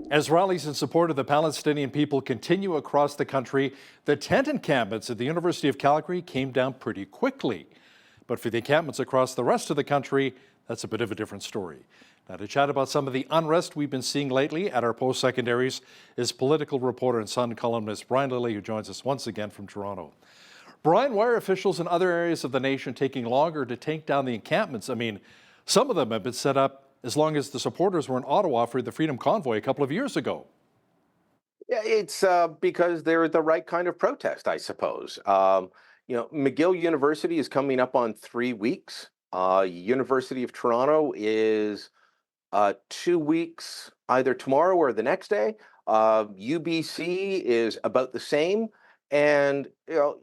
As rallies in support of the Palestinian people continue across the country, the tent encampments at the University of Calgary came down pretty quickly. But for the encampments across the rest of the country, that's a bit of a different story. Now, to chat about some of the unrest we've been seeing lately at our post-secondaries is political reporter and Sun columnist Brian Lilley, who joins us once again from Toronto. Brian, why are officials in other areas of the nation taking longer to take down the encampments? I mean, some of them have been set up as long as the supporters were in Ottawa for the Freedom Convoy a couple of years ago. Yeah, it's because they're the right kind of protest, I suppose. McGill University is coming up on 3 weeks. University of Toronto is 2 weeks, either tomorrow or the next day. UBC is about the same, and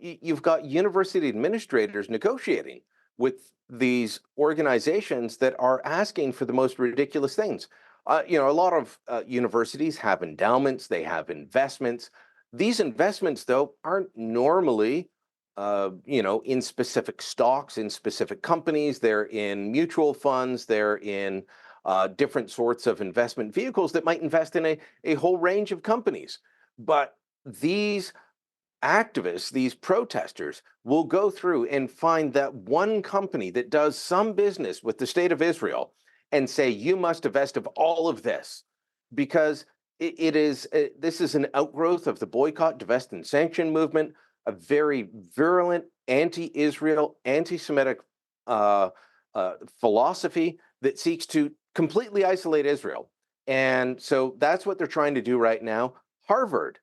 you've got university administrators negotiating with these organizations that are asking for the most ridiculous things. A lot of universities have endowments, they have investments. These investments, though, aren't normally, in specific stocks, in specific companies. They're in mutual funds, they're in different sorts of investment vehicles that might invest in a whole range of companies. But these activists, these protesters, will go through and find that one company that does some business with the state of Israel and say, you must divest of all of this, because this is an outgrowth of the boycott, divest, and sanction movement, a very virulent anti-Israel, anti-Semitic philosophy that seeks to completely isolate Israel. And so that's what they're trying to do right now. Harvard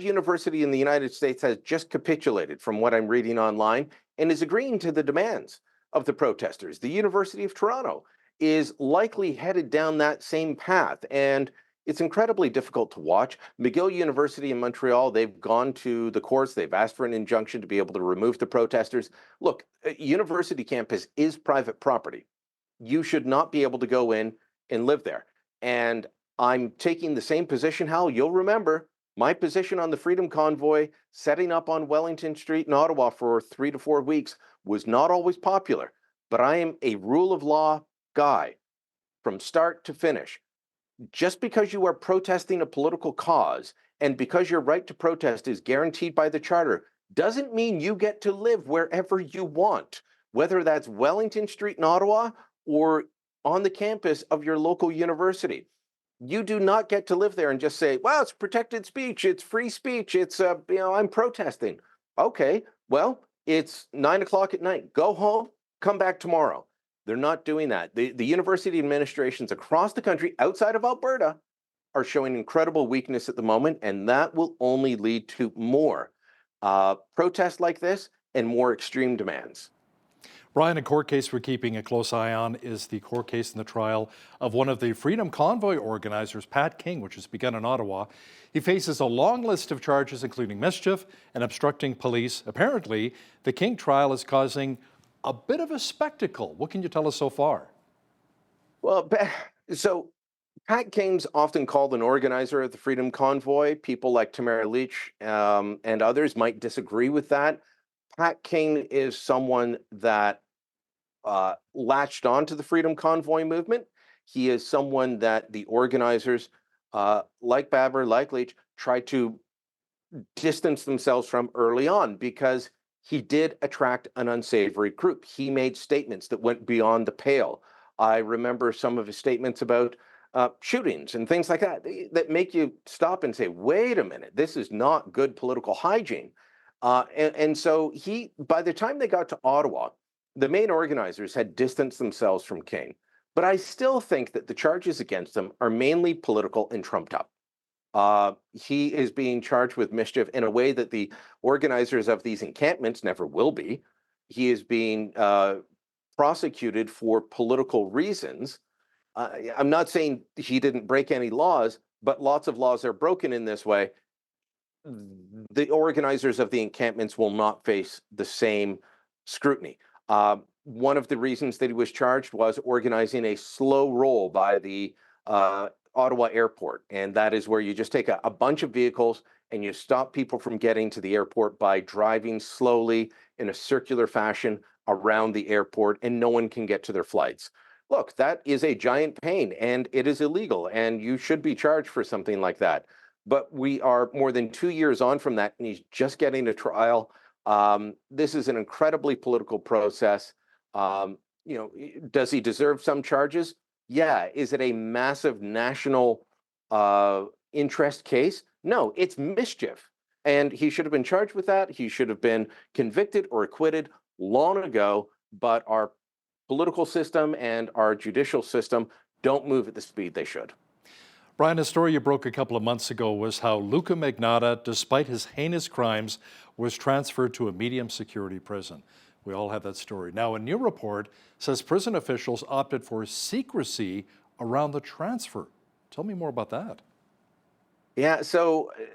University in the United States has just capitulated, from what I'm reading online, and is agreeing to the demands of the protesters. The University of Toronto is likely headed down that same path, and it's incredibly difficult to watch. McGill University in Montreal, they've gone to the courts, they've asked for an injunction to be able to remove the protesters. Look, university campus is private property. You should not be able to go in and live there. And I'm taking the same position, Hal. You'll remember my position on the Freedom Convoy, setting up on Wellington Street in Ottawa for 3 to 4 weeks, was not always popular. But I am a rule of law guy from start to finish. Just because you are protesting a political cause and because your right to protest is guaranteed by the Charter doesn't mean you get to live wherever you want, whether that's Wellington Street in Ottawa or on the campus of your local university. You do not get to live there and just say, well, it's protected speech, it's free speech, it's, I'm protesting. Okay, well, it's 9 o'clock at night. Go home, come back tomorrow. They're not doing that. The university administrations across the country, outside of Alberta, are showing incredible weakness at the moment, and that will only lead to more protests like this and more extreme demands. Brian, a court case we're keeping a close eye on is the court case in the trial of one of the Freedom Convoy organizers, Pat King, which has begun in Ottawa. He faces a long list of charges, including mischief and obstructing police. Apparently, the King trial is causing a bit of a spectacle. What can you tell us so far? Well, so Pat King's often called an organizer of the Freedom Convoy. People like Tamara Leach and others might disagree with that. Pat King is someone that latched onto the Freedom Convoy movement. He is someone that the organizers, like Baber, like Leach, tried to distance themselves from early on because he did attract an unsavory group. He made statements that went beyond the pale. I remember some of his statements about shootings and things like that that make you stop and say, wait a minute, this is not good political hygiene. And so by the time they got to Ottawa, the main organizers had distanced themselves from King. But I still think that the charges against him are mainly political and trumped up. He is being charged with mischief in a way that the organizers of these encampments never will be. He is being prosecuted for political reasons. I'm not saying he didn't break any laws, but lots of laws are broken in this way. The organizers of the encampments will not face the same scrutiny. One of the reasons that he was charged was organizing a slow roll by the Ottawa airport. And that is where you just take a bunch of vehicles and you stop people from getting to the airport by driving slowly in a circular fashion around the airport, and no one can get to their flights. look, that is a giant pain and it is illegal and you should be charged for something like that. But we are more than 2 years on from that and he's just getting a trial. This is an incredibly political process. Does he deserve some charges? Yeah. Is it a massive national interest case? No, it's mischief. And he should have been charged with that. He should have been convicted or acquitted long ago. But our political system and our judicial system don't move at the speed they should. Brian, a story you broke a couple of months ago was how Luka Magnotta, despite his heinous crimes, was transferred to a medium security prison. We all have that story. Now, a new report says prison officials opted for secrecy around the transfer. Tell me more about that. Yeah, so it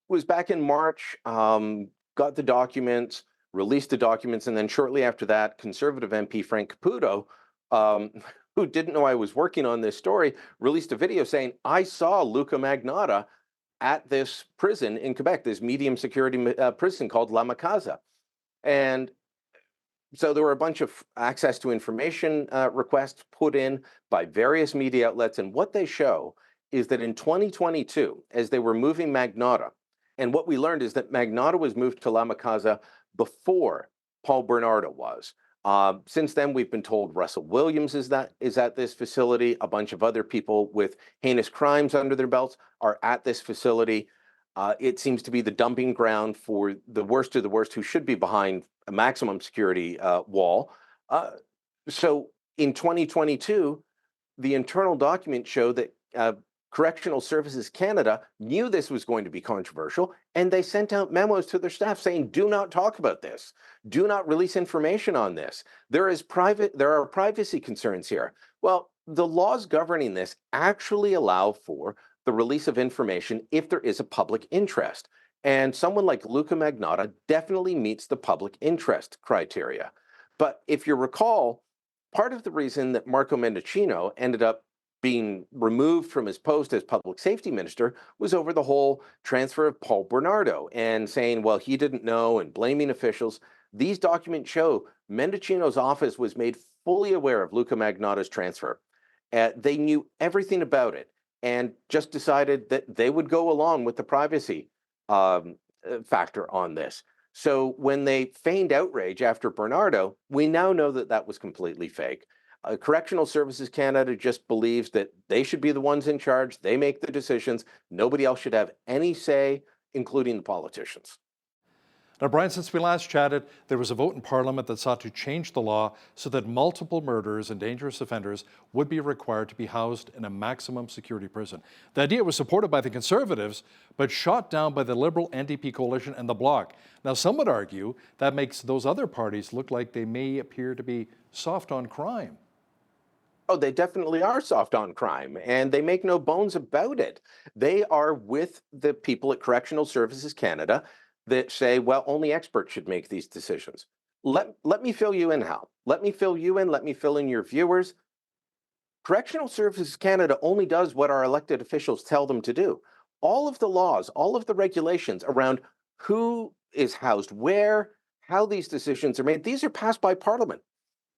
was back in March, got the documents, released the documents, and then shortly after that, Conservative MP Frank Caputo, um, who didn't know I was working on this story, released a video saying, I saw Luka Magnotta at this prison in Quebec, this medium security prison called La Macasa. And so there were a bunch of access to information requests put in by various media outlets. And what they show is that in 2022, as they were moving Magnotta, and what we learned is that Magnotta was moved to La Macasa before Paul Bernardo was. Since then, we've been told Russell Williams is at this facility. A bunch of other people with heinous crimes under their belts are at this facility. It seems to be the dumping ground for the worst of the worst who should be behind a maximum security wall. So in 2022, the internal documents show that Correctional Services Canada knew this was going to be controversial, and they sent out memos to their staff saying, do not talk about this. Do not release information on this. There are privacy concerns here. Well, the laws governing this actually allow for the release of information if there is a public interest. And someone like Luka Magnotta definitely meets the public interest criteria. But if you recall, part of the reason that Marco Mendicino ended up being removed from his post as public safety minister was over the whole transfer of Paul Bernardo and saying, well, he didn't know and blaming officials. These documents show Mendicino's office was made fully aware of Luka Magnotta's transfer. They knew everything about it and just decided that they would go along with the privacy factor on this. So when they feigned outrage after Bernardo, we now know that that was completely fake. Correctional Services Canada just believes that they should be the ones in charge. They make the decisions. Nobody else should have any say, including the politicians. Now, Brian, since we last chatted, there was a vote in Parliament that sought to change the law so that multiple murderers and dangerous offenders would be required to be housed in a maximum security prison. The idea was supported by the Conservatives, but shot down by the Liberal NDP coalition and the Bloc. Now, some would argue that makes those other parties look like they may appear to be soft on crime. Oh, they definitely are soft on crime, and they make no bones about it. They are with the people at Correctional Services Canada that say, well, only experts should make these decisions. Let me fill you in, Hal. Let me fill you in. Let me fill in your viewers. Correctional Services Canada only does what our elected officials tell them to do. All of the laws, all of the regulations around who is housed where, how these decisions are made, these are passed by Parliament.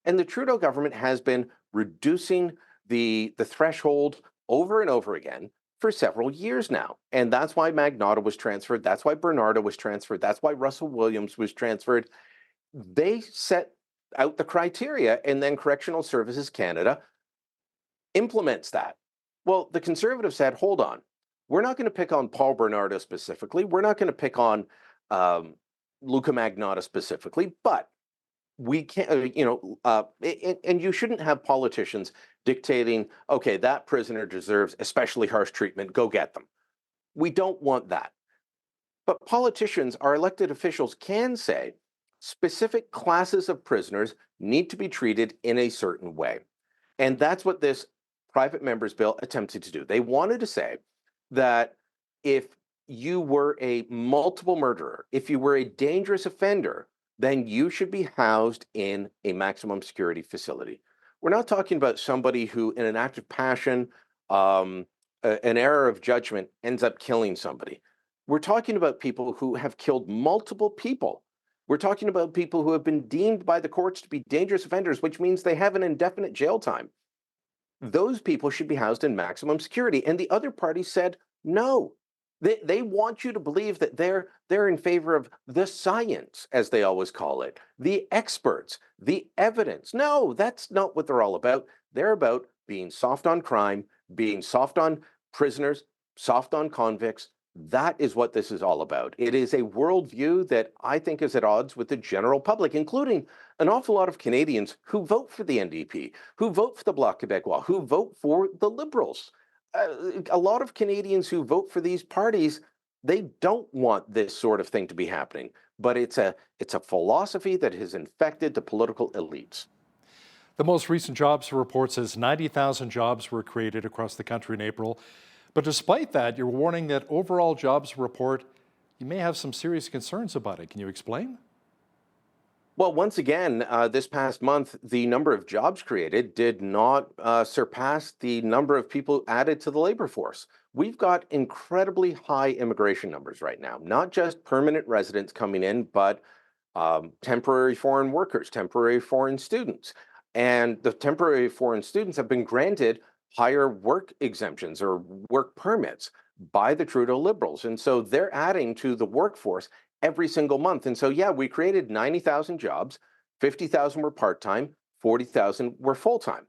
And the Trudeau government has been reducing the threshold over and over again for several years now. And that's why Magnotta was transferred. That's why Bernardo was transferred. That's why Russell Williams was transferred. They set out the criteria, and then Correctional Services Canada implements that. Well, the Conservatives said, hold on, we're not going to pick on Paul Bernardo specifically. We're not going to pick on Luka Magnotta specifically, but we can't, and you shouldn't have politicians dictating, okay, that prisoner deserves especially harsh treatment, go get them. We don't want that. But politicians, our elected officials, can say specific classes of prisoners need to be treated in a certain way. And that's what this private member's bill attempted to do. They wanted to say that if you were a multiple murderer, if you were a dangerous offender, then you should be housed in a maximum security facility. We're not talking about somebody who, in an act of passion, an error of judgment, ends up killing somebody. We're talking about people who have killed multiple people. We're talking about people who have been deemed by the courts to be dangerous offenders, which means they have an indefinite jail time. those people should be housed in maximum security. And the other party said no. They want you to believe that they're in favor of the science, as they always call it, the experts, the evidence. No, that's not what they're all about. They're about being soft on crime, being soft on prisoners, soft on convicts. That is what this is all about. It is a worldview that I think is at odds with the general public, including an awful lot of Canadians who vote for the NDP, who vote for the Bloc Québécois, who vote for the Liberals. A lot of Canadians who vote for these parties, they don't want this sort of thing to be happening. But it's a philosophy that has infected the political elites. The most recent jobs report says 90,000 jobs were created across the country in April. But despite that, you're warning that overall jobs report, you may have some serious concerns about it. Can you explain? Well, once again, this past month, the number of jobs created did not surpass the number of people added to the labor force. We've got incredibly high immigration numbers right now, not just permanent residents coming in, but temporary foreign workers, temporary foreign students. And the temporary foreign students have been granted higher work exemptions or work permits by the Trudeau Liberals. And so they're adding to the workforce every single month. And so, yeah, we created 90,000 jobs, 50,000 were part-time, 40,000 were full-time.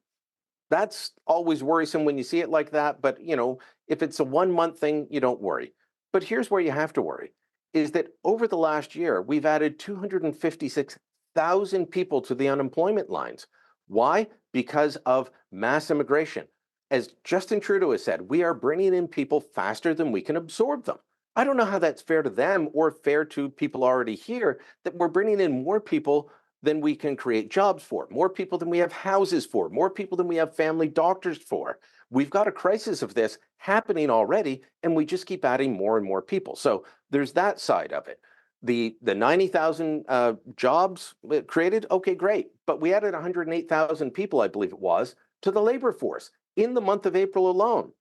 That's always worrisome when you see it like that. But, if it's a 1 month thing, you don't worry. But here's where you have to worry, is that over the last year, we've added 256,000 people to the unemployment lines. Why? Because of mass immigration. As Justin Trudeau has said, we are bringing in people faster than we can absorb them. I don't know how that's fair to them or fair to people already here, that we're bringing in more people than we can create jobs for, more people than we have houses for, more people than we have family doctors for. We've got a crisis of this happening already, and we just keep adding more and more people. So there's that side of it. The 90,000 jobs created, okay, great. But we added 108,000 people, I believe it was, to the labor force in the month of April alone.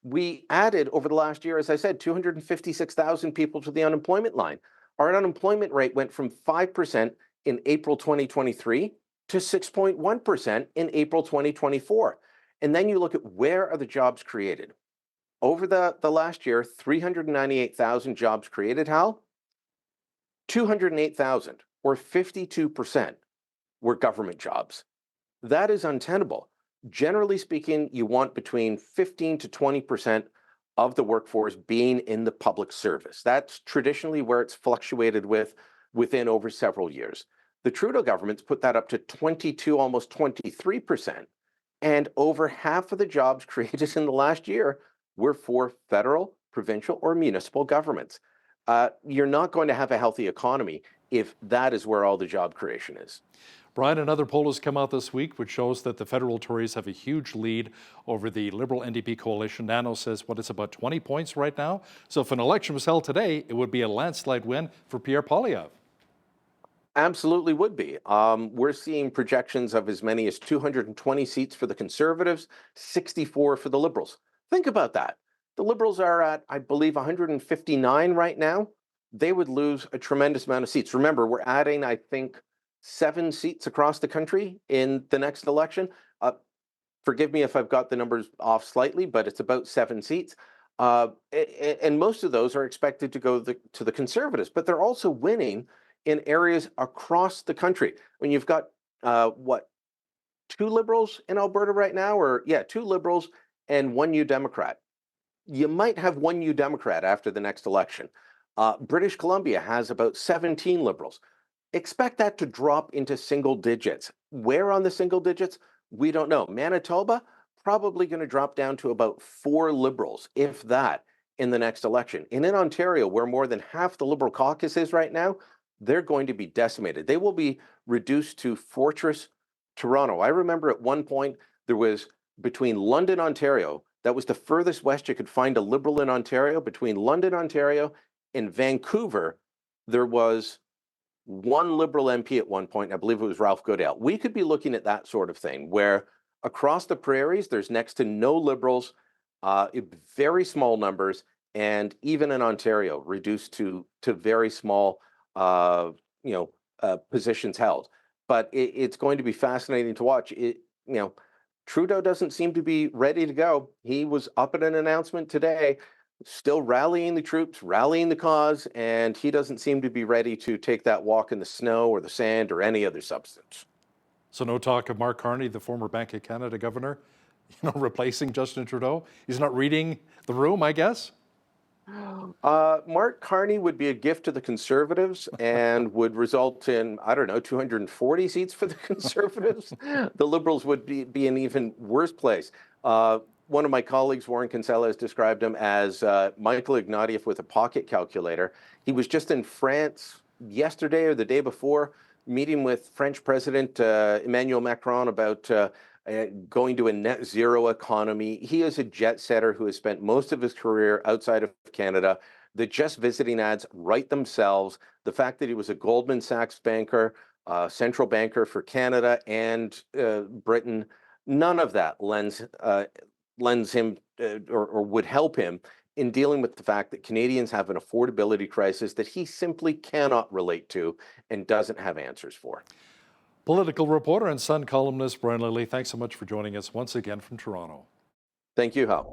We added over the last year, as I said, 256,000 people to the unemployment line. Our unemployment rate went from 5% in April 2023 to 6.1% in April 2024. And then you look at where are the jobs created. Over the last year, 398,000 jobs created, Hal. 208,000, or 52%, were government jobs. That is untenable. Generally speaking, you want between 15 to 20% of the workforce being in the public service. That's traditionally where it's fluctuated within over several years. The Trudeau government's put that up to 22, almost 23%. And over half of the jobs created in the last year were for federal, provincial, or municipal governments. You're not going to have a healthy economy if that is where all the job creation is. Brian, another poll has come out this week which shows that the federal Tories have a huge lead over the Liberal NDP coalition. Nano says it's about 20 points right now. So if an election was held today, it would be a landslide win for Pierre Poilievre. Absolutely would be. We're seeing projections of as many as 220 seats for the Conservatives, 64 for the Liberals. Think about that. The Liberals are at, I believe, 159 right now. They would lose a tremendous amount of seats. Remember, we're adding, I think, 7 seats across the country in the next election. Forgive me if I've got the numbers off slightly, but it's about 7 seats. And most of those are expected to go to the Conservatives, but they're also winning in areas across the country. When you've got, 2 Liberals in Alberta right now, 2 Liberals and 1 New Democrat. You might have 1 New Democrat after the next election. British Columbia has about 17 Liberals. Expect that to drop into single digits. Where on the single digits? We don't know. Manitoba, probably going to drop down to about 4 Liberals, if that, in the next election. And in Ontario, where more than half the Liberal caucus is right now, they're going to be decimated. They will be reduced to Fortress Toronto. I remember at one point there was between London, Ontario, that was the furthest west you could find a Liberal in Ontario. Between London, Ontario, and Vancouver, there was 1 Liberal MP at one point. I believe it was Ralph Goodale. We could be looking at that sort of thing, where across the prairies, there's next to no Liberals, very small numbers, and even in Ontario, reduced to very small, positions held. But it's going to be fascinating to watch. Trudeau doesn't seem to be ready to go. He was up at an announcement today, still rallying the troops, rallying the cause, and he doesn't seem to be ready to take that walk in the snow or the sand or any other substance. So no talk of Mark Carney, the former Bank of Canada governor, replacing Justin Trudeau? He's not reading the room, I guess? Mark Carney would be a gift to the Conservatives and would result in, I don't know, 240 seats for the Conservatives. The Liberals would be an even worse place. One of my colleagues, Warren Kinsella, has described him as Michael Ignatieff with a pocket calculator. He was just in France yesterday or the day before, meeting with French President Emmanuel Macron about going to a net zero economy. He is a jet setter who has spent most of his career outside of Canada. The just visiting ads write themselves. The fact that he was a Goldman Sachs banker, central banker for Canada and Britain, none of that lends him or would help him in dealing with the fact that Canadians have an affordability crisis that he simply cannot relate to and doesn't have answers for. Political reporter and Sun columnist Brian Lilley, thanks so much for joining us once again from Toronto. Thank you, Hal.